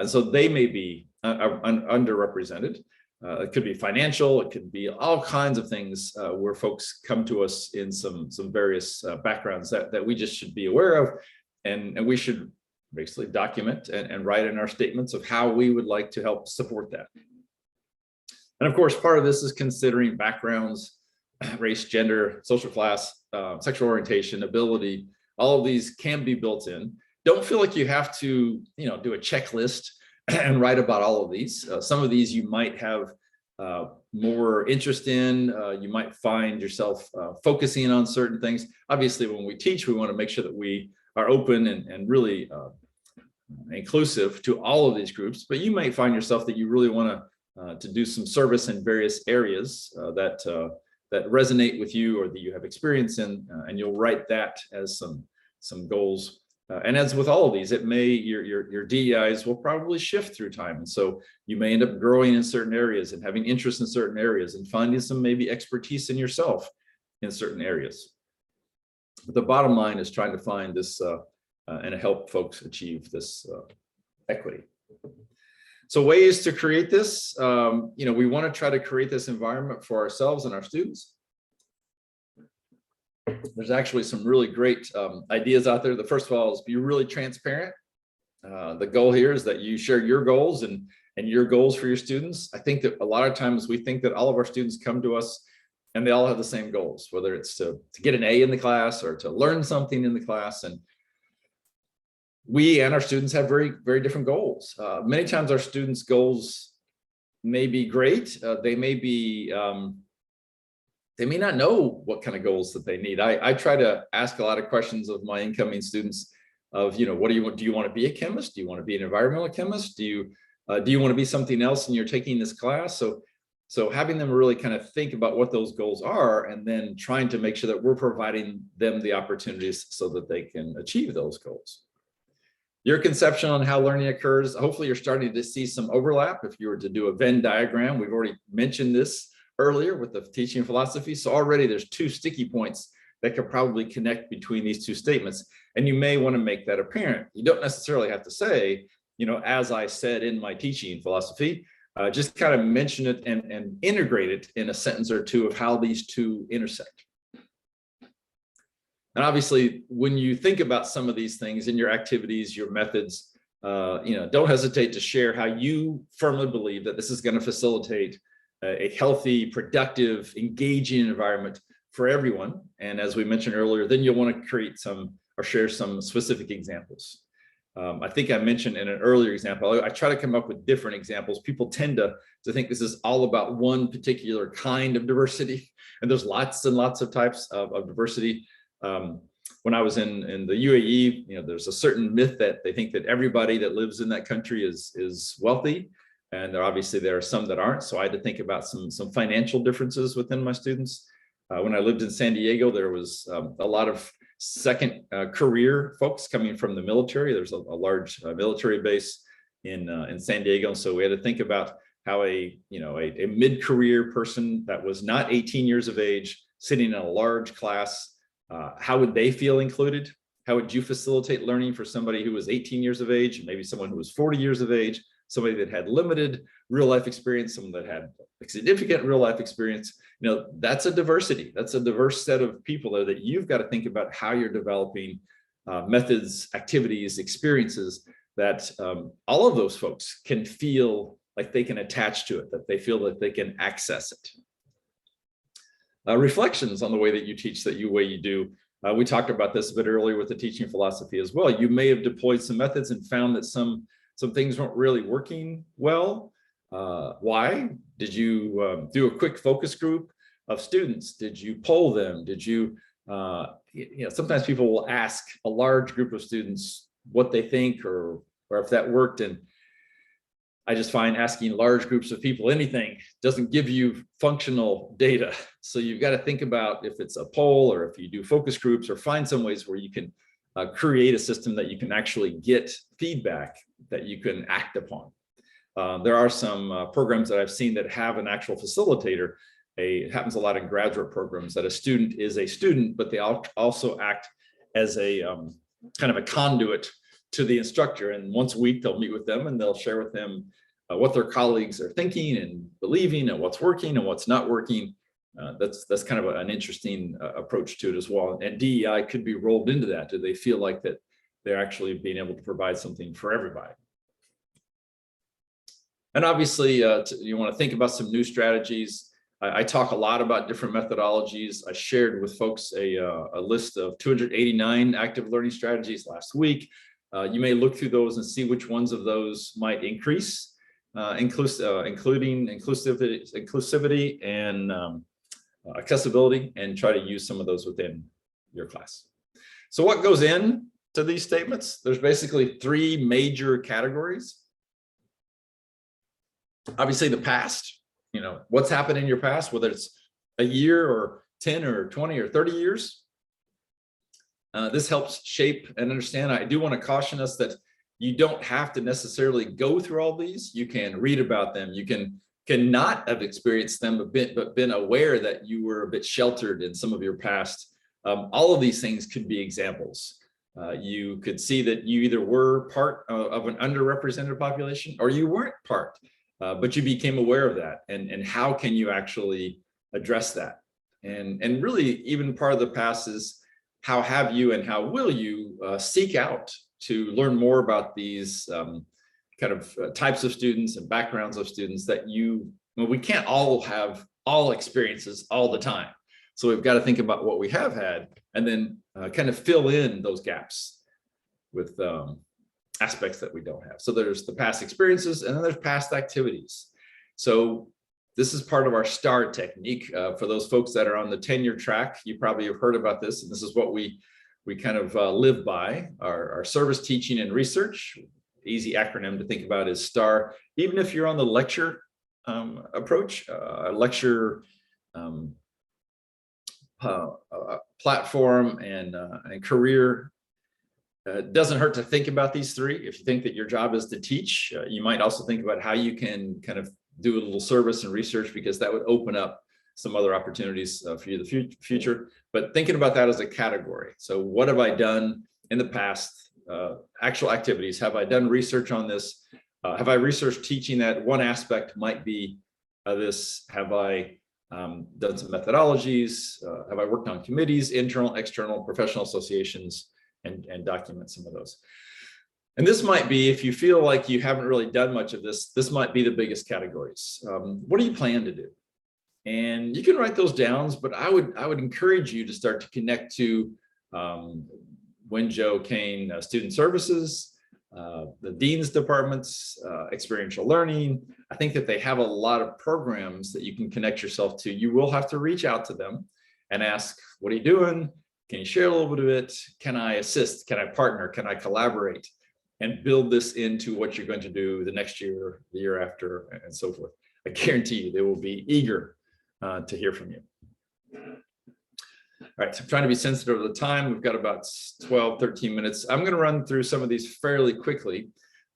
so they may be underrepresented. It could be financial, it could be all kinds of things where folks come to us in some various backgrounds that we just should be aware of. And we should basically document and write in our statements of how we would like to help support that. And of course, part of this is considering backgrounds, race, gender, social class, sexual orientation, ability. All of these can be built in. Don't feel like you have to, do a checklist and write about all of these. Some of these you might have more interest in. You might find yourself focusing on certain things. Obviously, when we teach, we want to make sure that we are open and really inclusive to all of these groups. But you might find yourself that you really want to do some service in various areas that resonate with you or that you have experience in, and you'll write that as some goals. And as with all of these, it may your DEIs will probably shift through time, and so you may end up growing in certain areas and having interest in certain areas and finding some maybe expertise in yourself in certain areas. But the bottom line is trying to find this and help folks achieve this equity. So ways to create this, we want to try to create this environment for ourselves and our students. There's actually some really great ideas out there. The first of all is be really transparent. The goal here is that you share your goals and and your goals for your students. I think that a lot of times we think that all of our students come to us and they all have the same goals, whether it's to get an A in the class or to learn something in the class. And we and our students have very, very different goals. Many times our students' goals may be great. They may not know what kind of goals that they need. I try to ask a lot of questions of my incoming students of, what do you want? Do you want to be a chemist? Do you want to be an environmental chemist? Do you want to be something else and you're taking this class? So having them really kind of think about what those goals are, and then trying to make sure that we're providing them the opportunities so that they can achieve those goals. Your conception on how learning occurs, hopefully you're starting to see some overlap. If you were to do a Venn diagram, we've already mentioned this earlier with the teaching philosophy. So already there's two sticky points that could probably connect between these two statements. And you may want to make that apparent. You don't necessarily have to say, as I said in my teaching philosophy, just kind of mention it and integrate it in a sentence or two of how these two intersect. And obviously, when you think about some of these things in your activities, your methods, don't hesitate to share how you firmly believe that this is going to facilitate a healthy, productive, engaging environment for everyone. And as we mentioned earlier, then you'll want to create some or share some specific examples. I think I mentioned in an earlier example, I try to come up with different examples. People tend to think this is all about one particular kind of diversity, and there's lots and lots of types of diversity. When I was in the UAE, there's a certain myth that they think that everybody that lives in that country is wealthy, and there are some that aren't. So I had to think about some financial differences within my students. When I lived in San Diego, there was a lot of second career folks coming from the military. There's a large military base in San Diego, and so we had to think about how a mid-career person that was not 18 years of age sitting in a large class, how would they feel included? How would you facilitate learning for somebody who was 18 years of age, maybe someone who was 40 years of age, somebody that had limited real life experience, someone that had significant real life experience? That's a diversity. That's a diverse set of people there that you've got to think about how you're developing methods, activities, experiences that all of those folks can feel like they can attach to it, that they feel that they can access it. Reflections on the way that you teach, way you do. We talked about this a bit earlier with the teaching philosophy as well. You may have deployed some methods and found that some things weren't really working well. Why? Did you do a quick focus group of students? Did you poll them? Did you, sometimes people will ask a large group of students what they think or if that worked. And I just find asking large groups of people anything doesn't give you functional data. So you've got to think about if it's a poll or if you do focus groups, or find some ways where you can create a system that you can actually get feedback that you can act upon. There are some programs that I've seen that have an actual facilitator. It happens a lot in graduate programs that a student is a student, but they also act as a kind of a conduit to the instructor. And once a week, they'll meet with them and they'll share with them what their colleagues are thinking and believing, and what's working and what's not working. That's kind of an interesting approach to it as well. And DEI could be rolled into that. Do they feel like that they're actually being able to provide something for everybody? And obviously, you want to think about some new strategies. I talk a lot about different methodologies. I shared with folks a list of 289 active learning strategies last week. You may look through those and see which ones of those might increase, including inclusivity and accessibility, and try to use some of those within your class. So what goes in to these statements? There's basically three major categories. Obviously, the past, what's happened in your past, whether it's a year or 10 or 20 or 30 years. This helps shape and understand. I do want to caution us that you don't have to necessarily go through all these. You can read about them. You can not have experienced them but been aware that you were a bit sheltered in some of your past. All of these things could be examples. You could see that you either were part of an underrepresented population or you weren't part, but you became aware of that. And how can you actually address that? And really, even part of the past is, how have you and how will you seek out to learn more about these kind of types of students and backgrounds of students that we can't all have all experiences all the time. So we've got to think about what we have had and then kind of fill in those gaps with aspects that we don't have. So there's the past experiences and then there's past activities. So this is part of our STAR technique. For those folks that are on the tenure track, you probably have heard about this, and this is what we kind of live by. Our service, teaching, and research, easy acronym to think about is STAR. Even if you're on the lecture approach, lecture platform and career, it doesn't hurt to think about these three. If you think that your job is to teach, you might also think about how you can kind of do a little service and research, because that would open up some other opportunities for you in the future. But thinking about that as a category. So what have I done in the past? Actual activities. Have I done research on this? Have I researched teaching that? One aspect might be this. Have I done some methodologies? Have I worked on committees, internal, external, professional associations, and document some of those? And this might be, if you feel like you haven't really done much of this, this might be the biggest categories. What do you plan to do? And you can write those down, but I would encourage you to start to connect to Joe Kane Student Services, the Dean's Departments, Experiential Learning. I think that they have a lot of programs that you can connect yourself to. You will have to reach out to them and ask, what are you doing? Can you share a little bit of it? Can I assist? Can I partner? Can I collaborate? And build this into what you're going to do the next year, the year after, and so forth. I guarantee you they will be eager to hear from you. All right, so I'm trying to be sensitive to the time. We've got about 12, 13 minutes. I'm going to run through some of these fairly quickly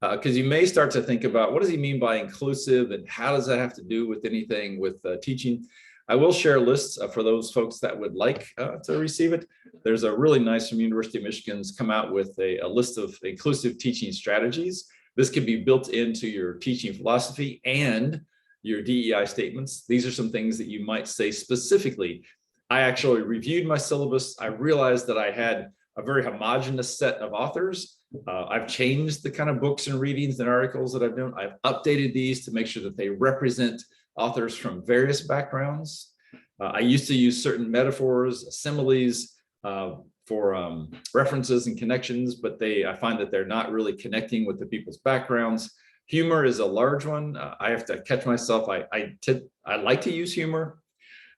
because you may start to think about, what does he mean by inclusive and how does that have to do with anything with teaching? I will share lists for those folks that would like to receive it. There's a really nice from University of Michigan's come out with a list of inclusive teaching strategies. This can be built into your teaching philosophy and your DEI statements. These are some things that you might say specifically. I actually reviewed my syllabus. I realized that I had a very homogeneous set of authors. I've changed the kind of books and readings and articles that I've done. I've updated these to make sure that they represent authors from various backgrounds. I used to use certain metaphors, similes for references and connections, but I find that they're not really connecting with the people's backgrounds. Humor is a large one. I have to catch myself. I like to use humor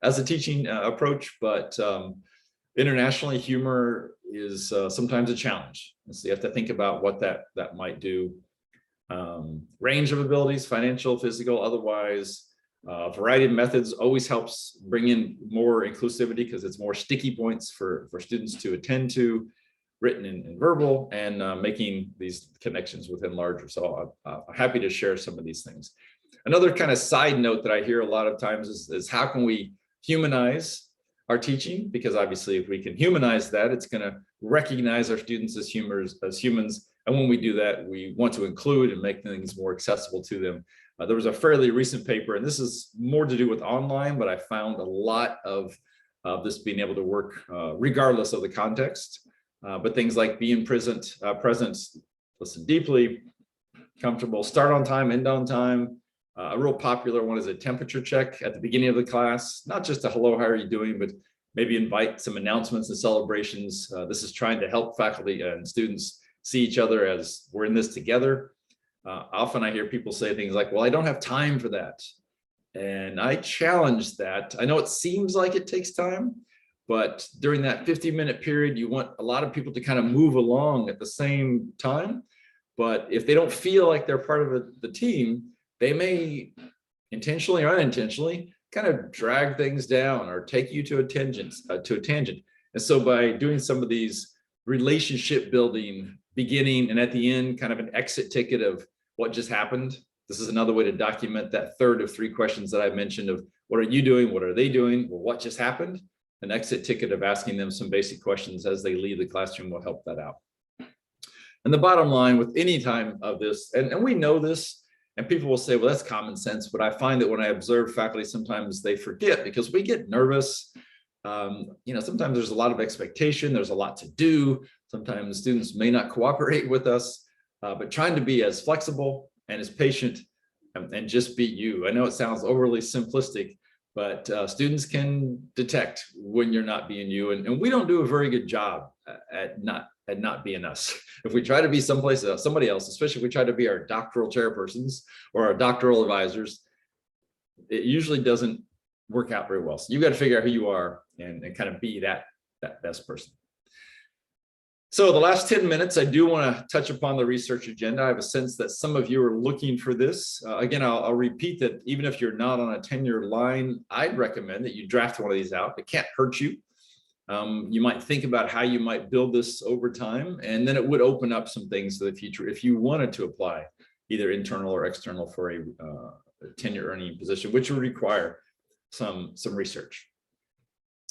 as a teaching approach, but internationally, humor is sometimes a challenge. And so you have to think about what that might do. Range of abilities, financial, physical, otherwise. A variety of methods always helps bring in more inclusivity because it's more sticky points for students to attend to, written and verbal, and making these connections within larger. So I'm happy to share some of these things. Another kind of side note that I hear a lot of times is how can we humanize our teaching? Because obviously if we can humanize that, it's going to recognize our students as humans. And when we do that, we want to include and make things more accessible to them. There was a fairly recent paper, and this is more to do with online, but I found a lot of this being able to work regardless of the context. But things like being present, listen deeply, comfortable, start on time, end on time. A real popular one is a temperature check at the beginning of the class, not just a hello, how are you doing, but maybe invite some announcements and celebrations. This is trying to help faculty and students see each other as we're in this together. Often I hear people say things like, well, I don't have time for that. And I challenge that. I know it seems like it takes time, but during that 50-minute period, you want a lot of people to kind of move along at the same time. But if they don't feel like they're part of the team, they may intentionally or unintentionally kind of drag things down or take you to a tangent. And so by doing some of these relationship building, beginning and at the end, kind of an exit ticket of what just happened. This is another way to document that third of 3 questions that I mentioned of what are you doing? What are they doing? Well, what just happened? An exit ticket of asking them some basic questions as they leave the classroom will help that out. And the bottom line with any time of this, and we know this, and people will say, well, that's common sense. But I find that when I observe faculty, sometimes they forget because we get nervous. Sometimes there's a lot of expectation. There's a lot to do. Sometimes students may not cooperate with us, but trying to be as flexible and as patient and just be you. I know it sounds overly simplistic, but students can detect when you're not being you, and we don't do a very good job at not being us. If we try to be someplace else, somebody else, especially if we try to be our doctoral chairpersons or our doctoral advisors, it usually doesn't work out very well. So you got to figure out who you are and kind of be that best person. So the last 10 minutes, I do want to touch upon the research agenda. I have a sense that some of you are looking for this. Again, I'll repeat that even if you're not on a tenure line, I'd recommend that you draft one of these out. It can't hurt you. You might think about how you might build this over time, and then it would open up some things for the future if you wanted to apply either internal or external for a tenure earning position, which would require some research.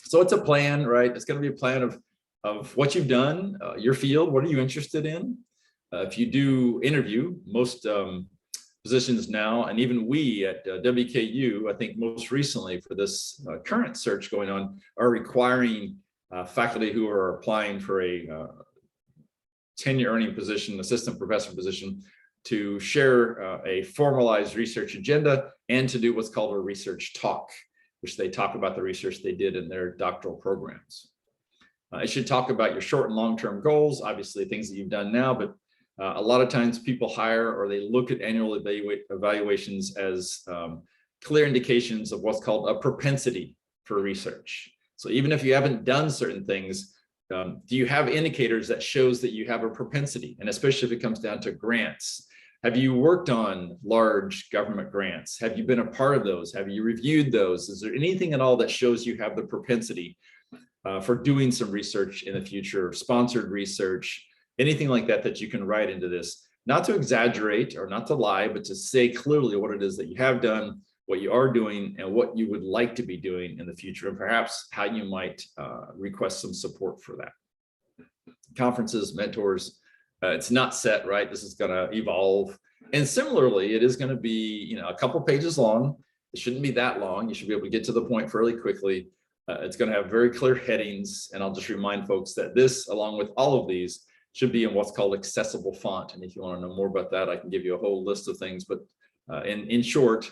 So it's a plan, right? It's going to be a plan of what you've done, your field, what are you interested in? If you do interview, most positions now, and even we at WKU, I think most recently for this current search going on, are requiring faculty who are applying for a tenure earning position, assistant professor position, to share a formalized research agenda and to do what's called a research talk, which they talk about the research they did in their doctoral programs. It should talk about your short and long-term goals, obviously things that you've done now, but a lot of times people hire or they look at annual evaluations as clear indications of what's called a propensity for research. So even if you haven't done certain things, do you have indicators that shows that you have a propensity? And especially if it comes down to grants. Have you worked on large government grants? Have you been a part of those? Have you reviewed those? Is there anything at all that shows you have the propensity for doing some research in the future, sponsored research, anything like that that you can write into this? Not to exaggerate or not to lie, but to say clearly what it is that you have done, what you are doing, and what you would like to be doing in the future, and perhaps how you might request some support for that. Conferences, mentors, it's not set, right? This is going to evolve. And similarly, it is going to be, a couple pages long. It shouldn't be that long. You should be able to get to the point fairly quickly. It's going to have very clear headings. And I'll just remind folks that this, along with all of these, should be in what's called accessible font. And if you want to know more about that, I can give you a whole list of things. But in short,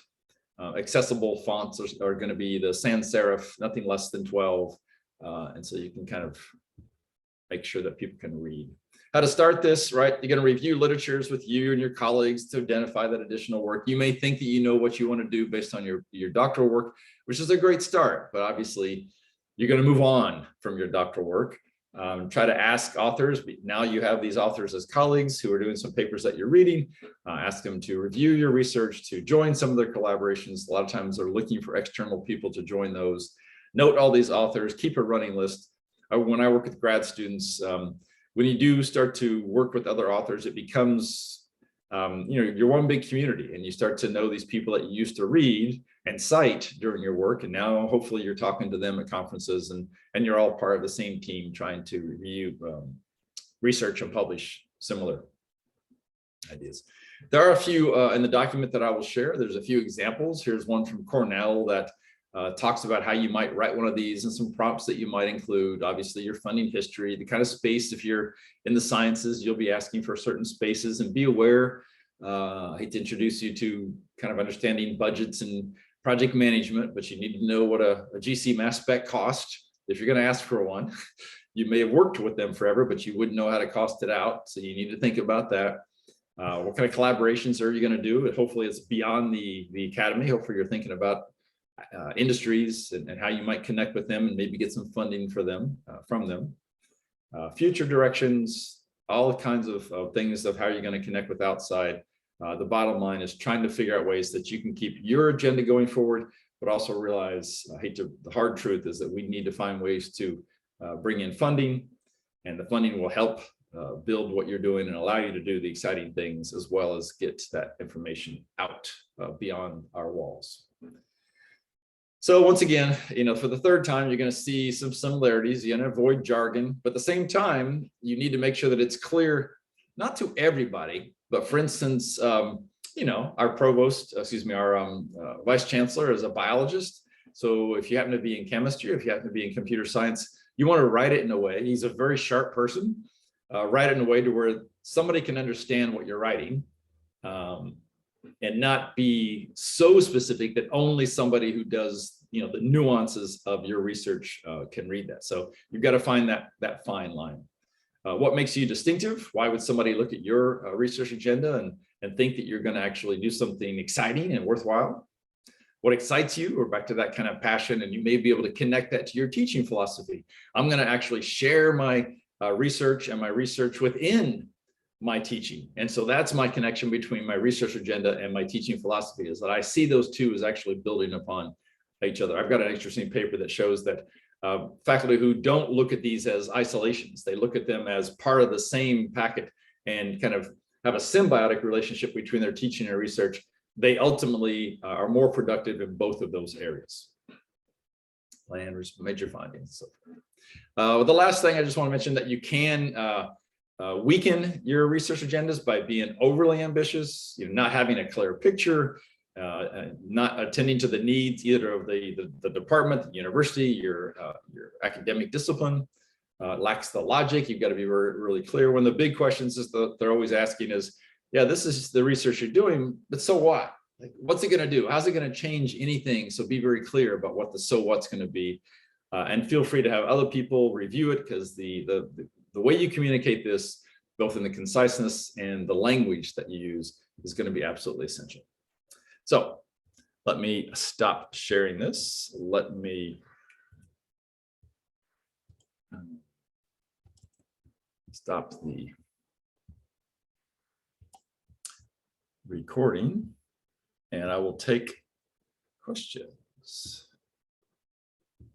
accessible fonts are going to be the sans serif, nothing less than 12. And so you can kind of make sure that people can read. How to start this, right? You're going to review literatures with you and your colleagues to identify that additional work. You may think that you know what you want to do based on your doctoral work, which is a great start, but obviously you're going to move on from your doctoral work. Try to ask authors. Now you have these authors as colleagues who are doing some papers that you're reading. Ask them to review your research, to join some of their collaborations. A lot of times they're looking for external people to join those. Note all these authors, keep a running list. When I work with grad students, when you do start to work with other authors, it becomes, you're one big community, and you start to know these people that you used to read and cite during your work. And now hopefully you're talking to them at conferences, and you're all part of the same team trying to review, research and publish similar ideas. There are a few in the document that I will share. There's a few examples. Here's one from Cornell that talks about how you might write one of these and some prompts that you might include. Obviously, your funding history, the kind of space, if you're in the sciences, you'll be asking for certain spaces, and be aware. I hate to introduce you to kind of understanding budgets and project management, but you need to know what a GC mass spec cost. If you're going to ask for one, you may have worked with them forever, but you wouldn't know how to cost it out. So you need to think about that. What kind of collaborations are you going to do? Hopefully it's beyond the academy. Hopefully you're thinking about industries and how you might connect with them and maybe get some funding for them from them. Future directions, all kinds of things of how you're going to connect with outside. The bottom line is trying to figure out ways that you can keep your agenda going forward, but also realize, the hard truth is that we need to find ways to bring in funding, and the funding will help build what you're doing and allow you to do the exciting things, as well as get that information out beyond our walls. So once again, for the third time, you're going to see some similarities. You're going to avoid jargon, but at the same time, you need to make sure that it's clear, not to everybody, but for instance, our provost, our vice chancellor is a biologist. So if you happen to be in chemistry, if you happen to be in computer science, you want to write it in a way, he's a very sharp person, write it in a way to where somebody can understand what you're writing. and not be so specific that only somebody who does, the nuances of your research can read that. So you've got to find that fine line. What makes you distinctive? Why would somebody look at your research agenda and think that you're going to actually do something exciting and worthwhile? What excites you? Or back to that kind of passion, and you may be able to connect that to your teaching philosophy. I'm going to actually share my research and my research within my teaching. And so that's my connection between my research agenda and my teaching philosophy, is that I see those two as actually building upon each other. I've got an interesting paper that shows that faculty who don't look at these as isolations, they look at them as part of the same packet and kind of have a symbiotic relationship between their teaching and research, they ultimately are more productive in both of those areas. Land major findings. So the last thing I just want to mention, that you can weaken your research agendas by being overly ambitious, not having a clear picture, not attending to the needs either of the department, the university, your academic discipline. Lacks the logic. You've got to be really clear. One of the big questions is they're always asking is, yeah, this is the research you're doing, but so what? Like, what's it going to do? How's it going to change anything? So be very clear about what the so what's going to be, and feel free to have other people review it, because the way you communicate this, both in the conciseness and the language that you use, is going to be absolutely essential. So let me stop sharing this. Let me stop the recording, and I will take questions.